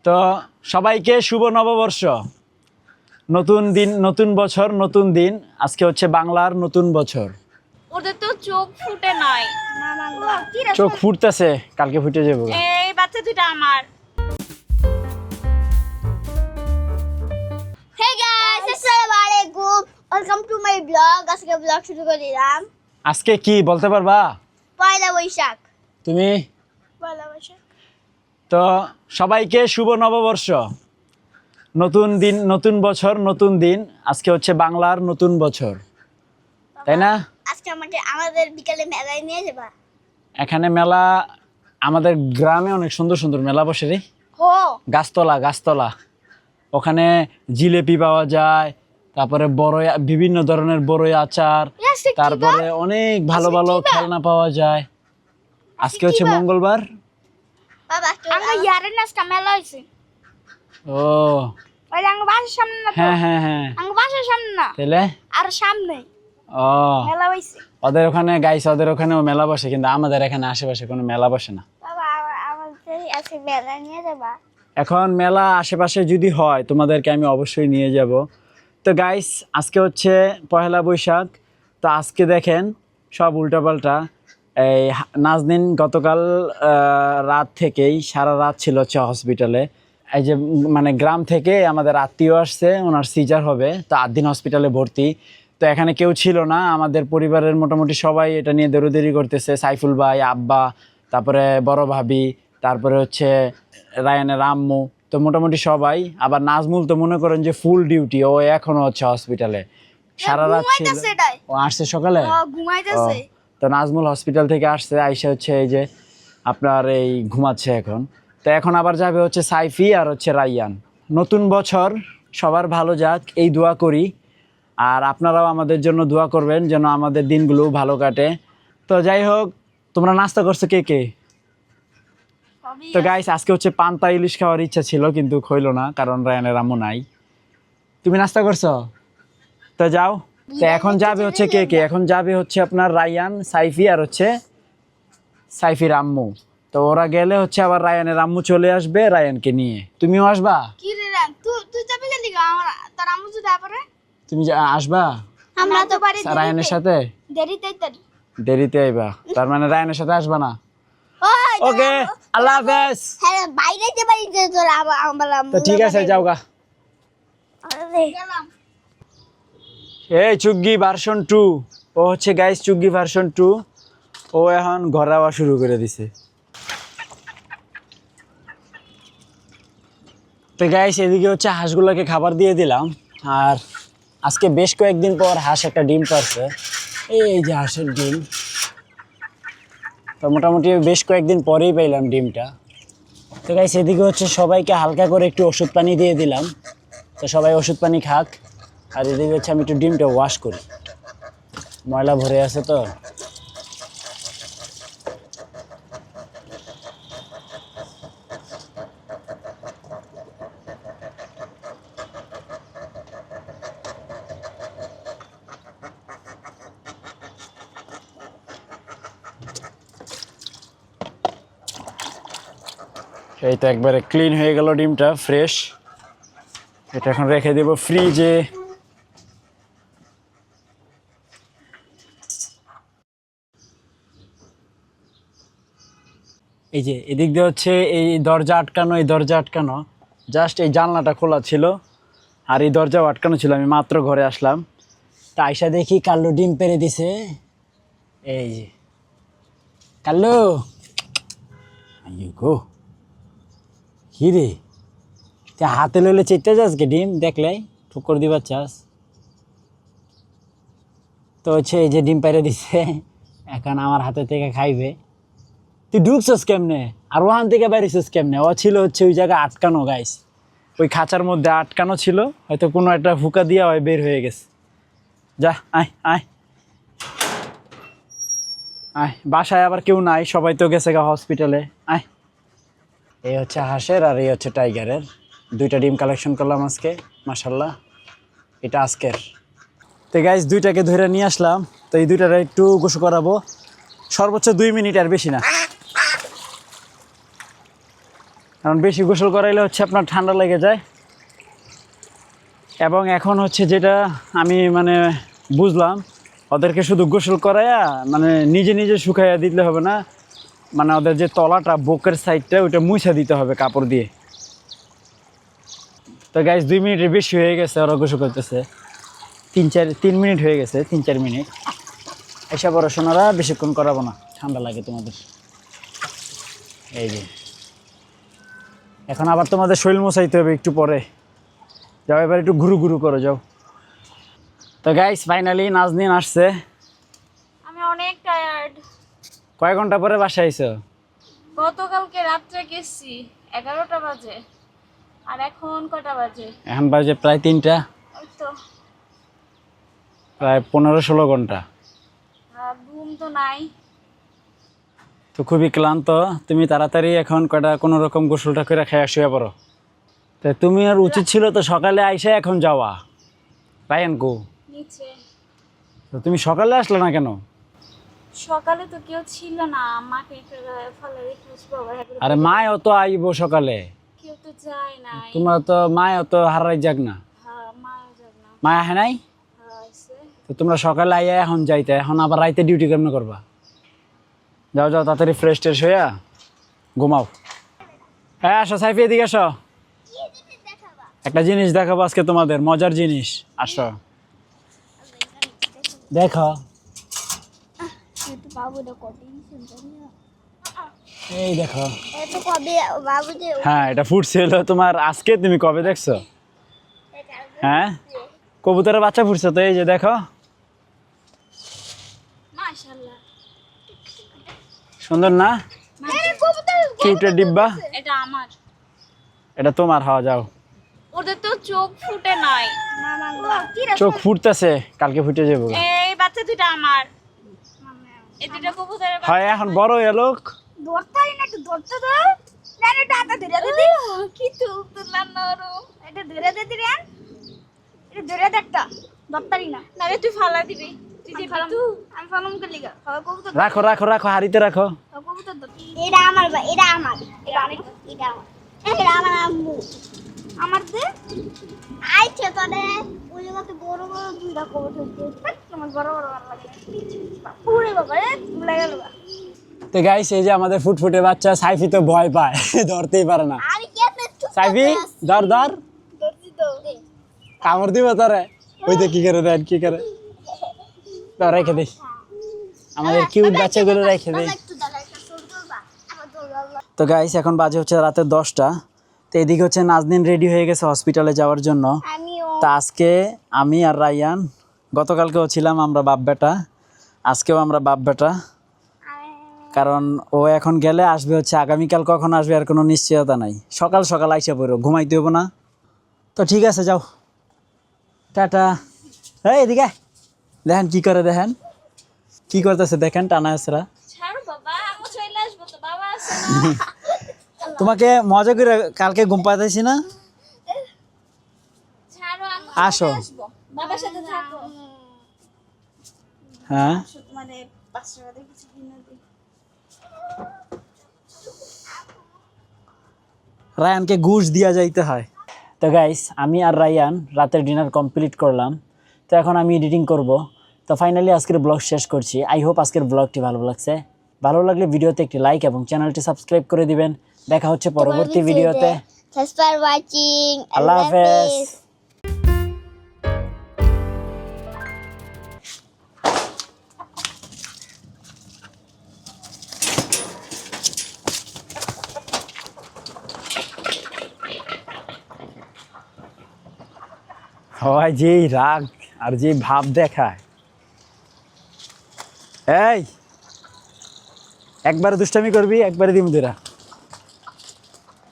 তো সবাইকে শুভ নববর্ষ। নতুন দিন, নতুন বছর, নতুন দিন। আজকে হচ্ছে বাংলার নতুন বছর। ওদের তো চোখ ফুটে নাই। চোখ ফুটতেছে, কালকে ফুটে যাবো। এই বাচ্চা দুটো আমার। Hey guys, Assalamualaikum. Welcome to my vlog. আজকে vlog শুরু করে দিলাম। আজকে কি বলতে পারবা পয়লা বৈশাখ। তুমি? পয়লা বৈশাখ। তো সবাইকে শুভ নববর্ষ। নতুন দিন, নতুন বছর, নতুন দিন। আজকে হচ্ছে বাংলার নতুন বছর, তাই না? আজকে আমাদের বিকালে মেলায় নিয়ে যাবা। এখানে মেলা, আমাদের গ্রামে অনেক সুন্দর সুন্দর মেলা বসে রে। হো গাছতলা ওখানে জিলেপি পাওয়া যায়, তারপরে বড়ই, বিভিন্ন ধরনের বড়ই আচার, তারপরে অনেক ভালো ভালো খেলনা পাওয়া যায়। আজকে হচ্ছে মঙ্গলবার। বাবা আমরা ইয়ারের নাচটা মেলা হইছে। ও ওই আঙ্গ বাসার সামনে না তো? হ্যাঁ আঙ্গ বাসার সামনে না, তাহলে আর সামনে ও মেলা হইছে। ওদের ওখানে গাইছে, ওদের ওখানেও মেলা বসে, কিন্তু আমাদের এখানে আশেপাশে কোনো মেলা বসে না। বাবা আমাদের আজকে মেলায় নিয়ে যাবা। এখন মেলা আশেপাশে যদি হয় তোমাদেরকে আমি অবশ্যই নিয়ে যাব। তো গাইস, আজকে হচ্ছে পয়লা বৈশাখ। তো আজকে দেখেন সব উল্টাপাল্টা। এই নাজনীন গতকাল রাত থেকেই সারা রাত ছিল হচ্ছে হসপিটালে। এই যে মানে গ্রাম থেকে আমাদের আত্মীয় আসছে, ওনার সিজার হবে, তো 8 দিন হসপিটালে ভর্তি। তো এখানে কেউ ছিল না, আমাদের পরিবারের মোটামুটি সবাই এটা নিয়ে দৌড়াদৌড়ি করতেছে। সাইফুল ভাই, আব্বা, তারপরে বড় ভাবি, তারপরে হচ্ছে রায়ানের আম্মু, তো মোটামুটি সবাই। আবার নাজমুল তো মনে করেন যে ফুল ডিউটি, ও এখনো হচ্ছে হসপিটালে, সারা রাত ছিল। ও আসছে সকালে। ঘুমাইতেছে। তো নাজমুল হসপিটাল থেকে আসছে, আইসা হচ্ছে এই যে আপনার এই ঘুমাচ্ছে এখন। তো এখন আবার যাবে হচ্ছে সাইফি আর হচ্ছে রাইয়ান। নতুন বছর সবার ভালো যাক, এই দোয়া করি। আর আপনারাও আমাদের জন্য দোয়া করবেন যেন আমাদের দিনগুলো ভালো কাটে। তো যাই হোক, তোমরা নাস্তা করছো কে কে? তো গাইস, আজকে হচ্ছে পান্তা ইলিশ খাওয়ার ইচ্ছা ছিল, কিন্তু হইলো না, কারণ রায়ানের আম্মু নাই। তুমি নাস্তা করছো? তো যাও। তো এখন যাবে হচ্ছে কে কে? এখন যাবে হচ্ছে আপনার রায়ান, সাইফি আর হচ্ছে সাইফির আম্মু। তো ওরা গেলে হচ্ছে আবার রায়ানের আম্মু চলে আসবে রায়ানকে নিয়ে। তুমিও আসবা? কি রে রান, তুই যাবি কেন দিগা? আমার তার আম্মু যদি আপরে তুমি আসবা আমরা তো পারি রায়ানের সাথে? দেরিতে আইবা, তার মানে রায়ানের সাথে আসবা না? ওকে, আল্লাহ হাফেজ। হ্যাঁ বাইরে যে বাড়িতে তোর আমার তো ঠিক আছে, যাও গা। গেলাম। এই চুগ্গি ভার্সন 2, ও হচ্ছে গাইস চুগ্গি ভার্সন 2। ও এখন ঘরে আওয়া শুরু করে দিছে। তো গাইস, এদিকে হচ্ছে হাঁসগুলোকে খাবার দিয়ে দিলাম। আর আজকে বেশ কয়েকদিন পর হাঁস একটা ডিম পারছে। এই যে হাঁসের ডিম, তো মোটামুটি বেশ কয়েকদিন পরেই পাইলাম ডিমটা। তো গাইস, এদিকে হচ্ছে সবাইকে হালকা করে একটু ওষুধ পানি দিয়ে দিলাম, তো সবাই ওষুধ পানি খাক। আর এদিকে হচ্ছে আমি একটু ডিমটা ওয়াশ করি, ময়লা ভরে আছে তো। এই তো একবারে ক্লিন হয়ে গেল ডিমটা, ফ্রেশ। এটা এখন রেখে দেব ফ্রিজে। এই যে এদিক দিয়ে হচ্ছে এই দরজা আটকানো, এই দরজা আটকানো, জাস্ট এই জানলাটা খোলা ছিল আর এই দরজাও আটকানো ছিল। আমি মাত্র ঘরে আসলাম, তা আইসা দেখি কাল্লু ডিম পেড়ে দিছে। এই যে কাল্লু, গো কি রে, তুই হাতে লইলে চেটে যাস কে ডিম দেখলে? ঠুকর দিবার চাস? তো হচ্ছে এই যে ডিম পেড়ে দিছে, এখন আমার হাতে থেকে খাইবে। তুই ঢুকছস কেমনে আর ওখান থেকে বেরিয়েছিস কেমনে? ও ছিল হচ্ছে ওই জায়গায় আটকানো গাইস, ওই খাঁচার মধ্যে আটকানো ছিল, হয়তো কোনো একটা ফুকা দিয়া হয় বের হয়ে গেছে। যা আয় আয় আয়, বাসায় আবার কেউ নাই, সবাই তো গেছে গা হসপিটালে। আয়, এই হচ্ছে হাঁসের আর এই হচ্ছে টাইগারের, দুইটা ডিম কালেকশন করলাম আজকে, মাশাল্লাহ। এটা আজকের। তো গাইস, দুইটাকে ধরে নিয়ে আসলাম। তো এই দুইটারে একটু গোসল করাবো, সর্বোচ্চ 2 মিনিট, আর বেশি না। কারণ বেশি গোসল করাইলে হচ্ছে আপনার ঠান্ডা লেগে যায়। এবং এখন হচ্ছে যেটা আমি মানে বুঝলাম, ওদেরকে শুধু গোসল করাইয়া মানে নিজে নিজে শুকাইয়া দিতে হবে না, মানে ওদের যে তলাটা বুকের সাইডটা ওইটা মুছা দিতে হবে কাপড় দিয়ে। তো গাইস 2 মিনিটের বেশি হয়ে গেছে, ওরা গোসল করতেছে 3 মিনিট হয়ে গেছে, 3-4 মিনিট। এসব পড়াশোনারা বেশিক্ষণ করাবো না, ঠান্ডা লাগে তোমাদের। এই যে এখন আবার তোমাদের শরীর মোছাইতে হবে একটু পরে। যাও এবার একটু ঘুরু ঘুরু করো, যাও। তো গাইস ফাইনালি নাজনীন আসছে। আমি অনেক টায়ার্ড। কয় ঘন্টা পরে বাসায় আইছো? গতকালকে রাত্রে গেছি 11টা বাজে, আর এখন কটা বাজে? এখন বাজে প্রায় 3টা, ওই তো। প্রায় 15-16 ঘন্টা। আর ঘুম তো নাই। তো খুবই ক্লান্ত। তুমি তাড়াতাড়ি এখন কয়টা কোনো রকম গোসলটা করে খেয়ে শুয়ে পড়ো। তো তুমি আর উচিত ছিল তো সকালে আইসা এখন যাওয়া। রায়ান কো? নিচে। তো তুমি সকালে আসলে না কেন? সকালে তো কেউ ছিল না, মাকে ফলে রেখে বাবার হাতে। আরে মায়ও তো আইবো সকালে, কেউ তো যায় নাই। তোমার তো মায়ও তো হারাই যাক না। হ্যাঁ, মাও যাক না। মা আহে নাই? হ্যাঁ, আইছে। তো তোমরা সকালে আইয়া এখন যাইতে, এখন আবার রাইতে ডিউটি কেমন করবা? যাও যাও তাড়াতাড়ি ফ্রেশ ট্রেশ হইয়া ঘুমাও। হ্যাঁ আসো সাইফি, এদিকে আসো, একটা জিনিস দেখাবো আজকে তোমাদের, মজার জিনিস। আসো দেখো। বাবুটা কবে শুনতে এই দেখো। এত কবে বাবু যে হ্যাঁ এটা ফুটছে হলো তোমার আজকে, তুমি কবে দেখছো? হ্যাঁ কবুতরের বাচ্চা ফুটছে তো, এই যে দেখো। মাশাআল্লাহ। সুন্দর না? কিউটের ডিব্বা। এটা আমার। এটা তোমার, হওয়া যাও। ওদের তো চোখ ফুটে নাই। চোখ ফুটতেছে, কালকে ফুটে যাবো। এই বাচ্চা দুটো আমার। এই দুটো কবুতরের বাচ্চা। হয় এখন বড় এলো। ধরতাই না, একটু ধরতে দাও না, এটা হাতে ধরে দিদি কি তুললাম না ওরও। এটা ধরে দিদি রে, এটা ধরে দে একটা, ধরতাই না। না রে, তুই ফালা দিবি। তুই দিবি তুই। আমি ফালুম কে লিগা খাওয়া কবুতর রাখো রাখো রাখো, হাড়িতে রাখো। কবুতর ধর। এটা আমার এটা আমার এটা আমার এটা আমার এটা আমার আম্মু আমার দে আইছে তো রে, ওই মতো বড় বড় দুইটা কবুতর দিতে আমার বড় বড় ভালো লাগে পুরে বাবা রে ভুলে গেল। তো গাইস এই যে আমাদের ফুটফুটে বাচ্চা সাইফি তো ভয় পায়, ধরতেই পারে না। আমি কেমনে সাইফি ধর ধর, ধরছি তো কামড় দিব তোরে। ওই তো কি করে দেন, কি করে তো রেখে দিই, আমাদের কিউট বাচ্চাগুলো রেখে দিই। একটু দাঁড়া, একটা সুর করবা আমার দৌড়াল্লা। তো গাইস এখন বাজে হচ্ছে রাতে 10টা। তো এদিকে হচ্ছে নাজনীন রেডি হয়ে গেছে হসপিটালে যাওয়ার জন্য। আমিও তা আজকে আমি আর রায়ান, গতকালকেও ছিলাম আমরা বাপ বেটা, আজকেও আমরা বাপ বেটা। কারণ ও এখন গেলে আসবে হচ্ছে আগামীকাল, কখন আসবে আর কোনো নিশ্চয়তা নাই। সকাল সকাল আইসা পড়ো, ঘুমাইতে হবো না। তো ঠিক আছে যাও, টাটা। এই এদিকে দেখেন কি করে, দেখেন কি করতেছে, দেখেন টানা আসরা। ছাড়ো বাবা, আমি চলে আসবো তো, বাবা আছে না। তোমাকে মজা করে কালকে ঘুম পাতাইছি না? ছাড়ো, আমি আসো। আসবো। বাবার সাথে থাকো। হ্যাঁ মানে 5 টাকা দিয়ে কিছু কিনে দিই। রায়ানকে ঘুষ দিয়া যাইতে হয়। তো গাইস আমি আর রায়ান রাতের ডিনার কমপ্লিট করলাম। তো এখন আমি এডিটিং করব। তো ফাইনালি আজকের ব্লগ শেষ করছি। আই হোপ আজকের ব্লগটি ভালো লাগছে। ভালো লাগলে ভিডিওতে একটি লাইক এবং চ্যানেলটি সাবস্ক্রাইব করে দিবেন। দেখা হচ্ছে পরবর্তী ভিডিওতে। Thanks for watching. আল্লাহ হাফেজ। হয় যেই রাগ আর যে ভাব দেখায়, এই একবারে দুষ্টামি করবি, একবারে দিমুদিরা।